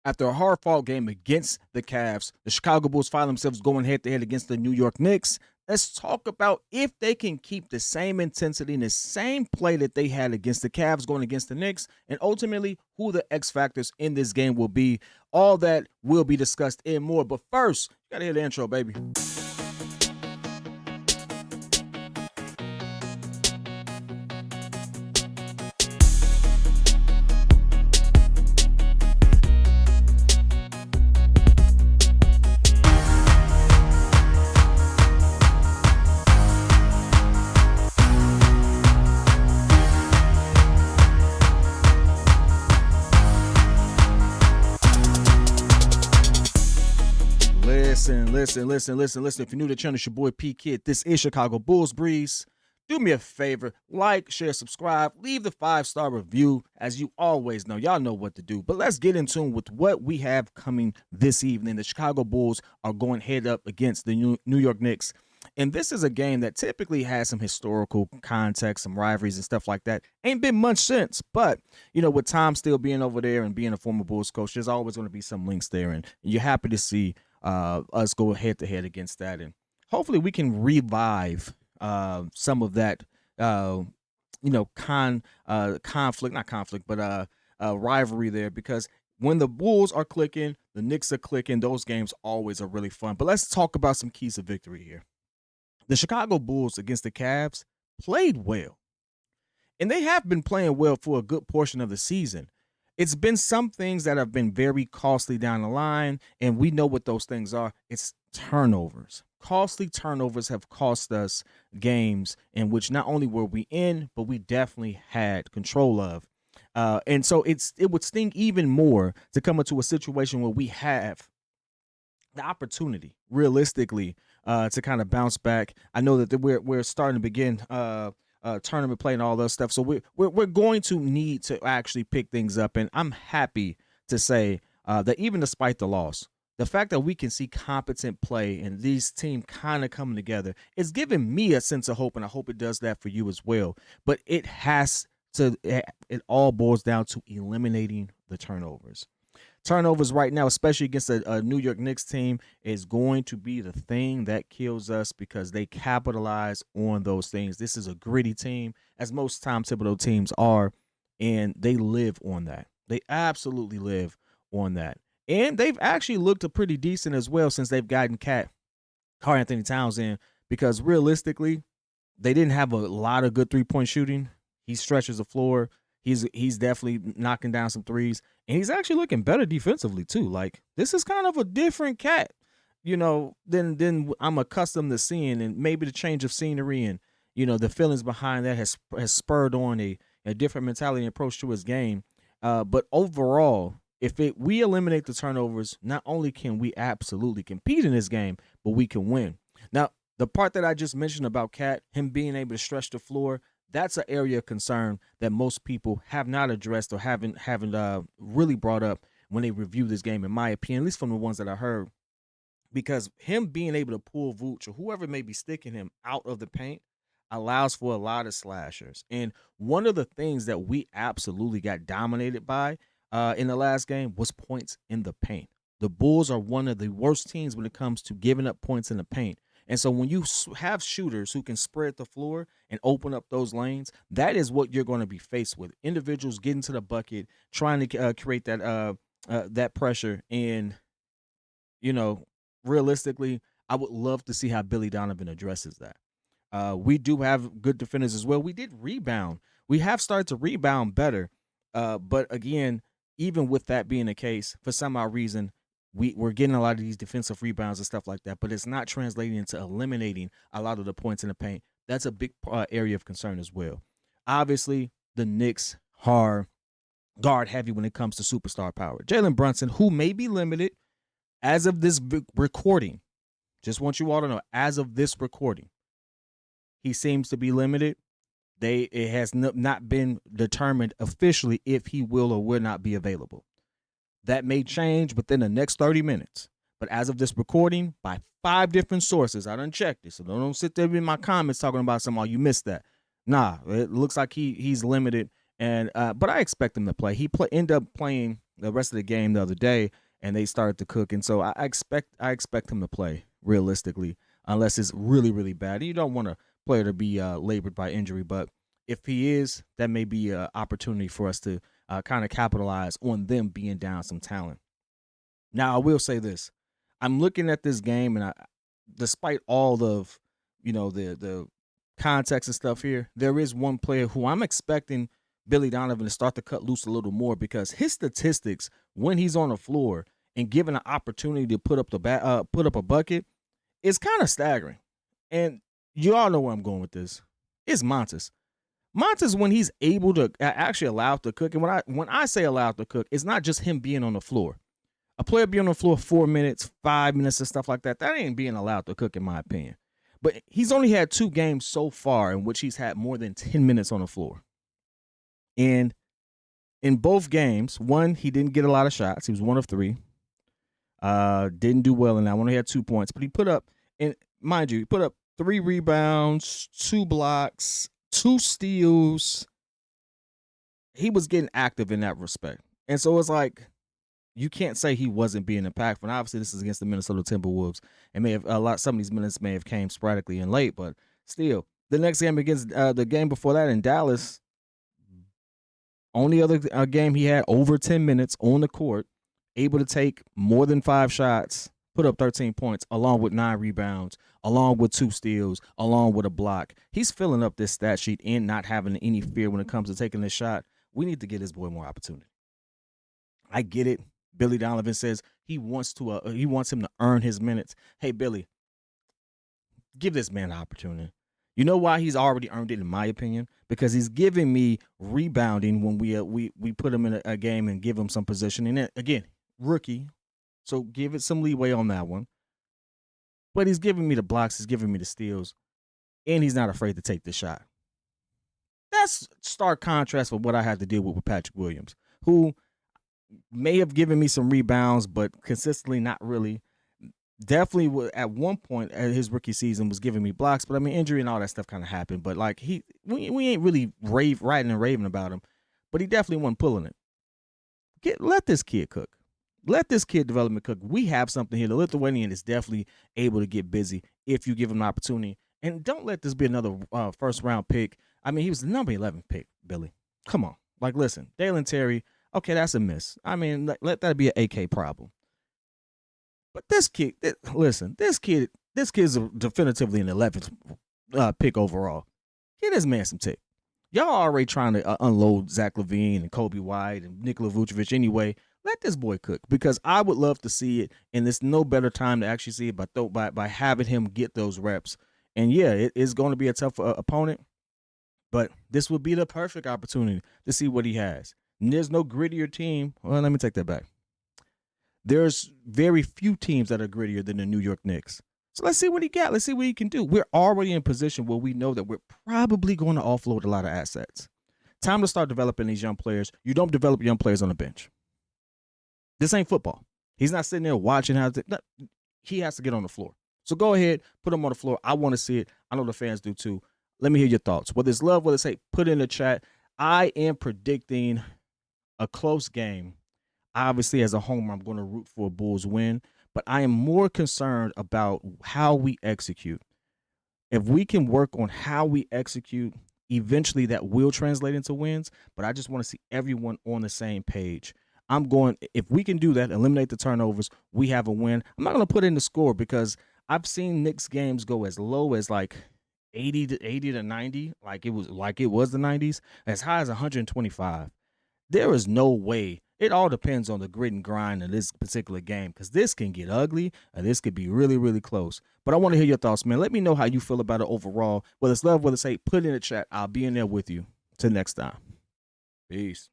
After a hard-fought game against the Cavs, the Chicago Bulls find themselves going head-to-head against the New York Knicks. Let's talk about if they can keep the same intensity and the same play that they had against the Cavs going against the Knicks, and ultimately who the X factors in this game will be. All that will be discussed and more. But first, you got to hear the intro, baby. Listen. If you're new to the channel, it's your boy P Kid. This is Chicago Bulls Breeze. Do me a favor, like, share, subscribe, leave the 5-star review. As you always know, y'all know what to do. But let's get in tune with what we have coming this evening. The Chicago Bulls are going head up against the New York Knicks. And this is a game that typically has some historical context, some rivalries and stuff like that. Ain't been much since, but, with Tom still being over there and being a former Bulls coach, there's always going to be some links there. And you're happy to see us go head-to-head against that. And hopefully we can revive some of that, rivalry there, because when the Bulls are clicking, the Knicks are clicking, those games always are really fun. But let's talk about some keys of victory here. The Chicago Bulls against the Cavs played well, and they have been playing well for a good portion of the season. It's been some things that have been very costly down the line, and we know what those things are. It's turnovers. Costly turnovers have cost us games in which not only were we in, but we definitely had control of. And so it would sting even more to come into a situation where we have the opportunity, realistically, to kind of bounce back. I know that we're starting to begin tournament play and all that stuff. So we're going to need to actually pick things up. And I'm happy to say that even despite the loss, the fact that we can see competent play and these teams kind of coming together is giving me a sense of hope, and I hope it does that for you as well. But it all boils down to eliminating the turnovers. Turnovers right now, especially against a New York Knicks team, is going to be the thing that kills us because they capitalize on those things. This is a gritty team, as most Tom Thibodeau teams are, and they live on that. They absolutely live on that. And they've actually looked pretty decent as well since they've gotten Karl Anthony Towns in, because realistically, they didn't have a lot of good three-point shooting. He stretches the floor. He's definitely knocking down some threes, and he's actually looking better defensively too. Like, this is kind of a different cat, than I'm accustomed to seeing, and maybe the change of scenery and the feelings behind that has spurred on a different mentality and approach to his game. But overall, if we eliminate the turnovers, not only can we absolutely compete in this game, but we can win. Now, the part that I just mentioned about Cat, him being able to stretch the floor, that's an area of concern that most people have not addressed or haven't really brought up when they review this game, in my opinion, at least from the ones that I heard. Because him being able to pull Vooch or whoever may be sticking him out of the paint allows for a lot of slashers. And one of the things that we absolutely got dominated by in the last game was points in the paint. The Bulls are one of the worst teams when it comes to giving up points in the paint. And so when you have shooters who can spread the floor and open up those lanes, that is what you're going to be faced with. Individuals getting to the bucket, trying to create that pressure. And, realistically, I would love to see how Billy Donovan addresses that. We do have good defenders as well. We did rebound. We have started to rebound better. But again, even with that being the case, for some odd reason, we're getting a lot of these defensive rebounds and stuff like that, but it's not translating into eliminating a lot of the points in the paint. That's a big area of concern as well. Obviously, the Knicks are guard heavy when it comes to superstar power. Jalen Brunson, who may be limited as of this recording, just want you all to know, as of this recording, he seems to be limited. It has not been determined officially if he will or will not be available. That may change within the next 30 minutes. But as of this recording, by 5 different sources, I done checked it. So don't sit there in my comments talking about something, you missed that. Nah, it looks like he's limited. And but I expect him to play. He ended up playing the rest of the game the other day, and they started to cook. And so I expect him to play realistically, unless it's really really bad. You don't want a player to be labored by injury, but if he is, that may be an opportunity for us to kind of capitalize on them being down some talent. Now I will say this: I'm looking at this game, and despite all of the context and stuff here, there is one player who I'm expecting Billy Donovan to start to cut loose a little more because his statistics when he's on the floor and given an opportunity to put up a bucket is kind of staggering. And you all know where I'm going with this. It's Montes. Montes, when he's able to actually allow to cook, and when I say allow to cook, it's not just him being on the floor. A player being on the floor 4 minutes, 5 minutes, and stuff like that, that ain't being allowed to cook, in my opinion. But he's only had 2 games so far in which he's had more than 10 minutes on the floor. And in both games, one, he didn't get a lot of shots. He was 1 of 3. Didn't do well in that one. He had 2 points, but he put up, and mind you, he put up 3 rebounds, 2 blocks, 2 steals. He was getting active in that respect. And so it's like, you can't say he wasn't being impactful. And obviously, this is against the Minnesota Timberwolves, and some of these minutes may have came sporadically and late, but still, the next game against the game before that in Dallas, only other game he had over 10 minutes on the court, able to take more than 5 shots, put up 13 points, along with 9 rebounds, along with 2 steals, along with a block. He's filling up this stat sheet and not having any fear when it comes to taking this shot. We need to get this boy more opportunity. I get it. Billy Donovan says he wants him to earn his minutes. Hey, Billy, give this man an opportunity. You know why he's already earned it, in my opinion? Because he's giving me rebounding when we put him in a game and give him some position. And then, again, rookie, so give it some leeway on that one. But he's giving me the blocks, he's giving me the steals, and he's not afraid to take the shot. That's stark contrast with what I had to deal with Patrick Williams, who may have given me some rebounds, but consistently not really. Definitely at one point at his rookie season was giving me blocks, but I mean injury and all that stuff kind of happened. But like we ain't really writing and raving about him, but he definitely wasn't pulling it. Let this kid cook. Let this kid development cook. We have something here. The Lithuanian is definitely able to get busy if you give him an opportunity. And don't let this be another first round pick. I mean, he was the number 11 pick, Billy. Come on. Like, listen, Dalen Terry, okay, that's a miss. I mean, let that be an AK problem. But this kid, listen, this kid's definitively an 11th pick overall. Give this man some tick. Y'all already trying to unload Zach LaVine and Kobe White and Nikola Vucevic anyway. Let this boy cook, because I would love to see it, and there's no better time to actually see it by having him get those reps. And yeah, it is going to be a tough opponent, but this would be the perfect opportunity to see what he has. And there's no grittier team. Well, let me take that back. There's very few teams that are grittier than the New York Knicks. So let's see what he got. Let's see what he can do. We're already in position where we know that we're probably going to offload a lot of assets. Time to start developing these young players. You don't develop young players on the bench. This ain't football. He's not sitting there watching he has to get on the floor. So go ahead, put him on the floor. I want to see it. I know the fans do too. Let me hear your thoughts. Whether it's love, whether it's hate, put it in the chat. I am predicting a close game. Obviously, as a homer, I'm going to root for a Bulls win, but I am more concerned about how we execute. If we can work on how we execute, eventually that will translate into wins, but I just want to see everyone on the same page. If we can do that, eliminate the turnovers, we have a win. I'm not going to put in the score because I've seen Knicks games go as low as like 80 to 90, like it was the 90s, as high as 125. There is no way. It all depends on the grit and grind of this particular game, because this can get ugly and this could be really, really close. But I want to hear your thoughts, man. Let me know how you feel about it overall. Whether it's love, whether it's hate, put it in the chat. I'll be in there with you. Till next time. Peace.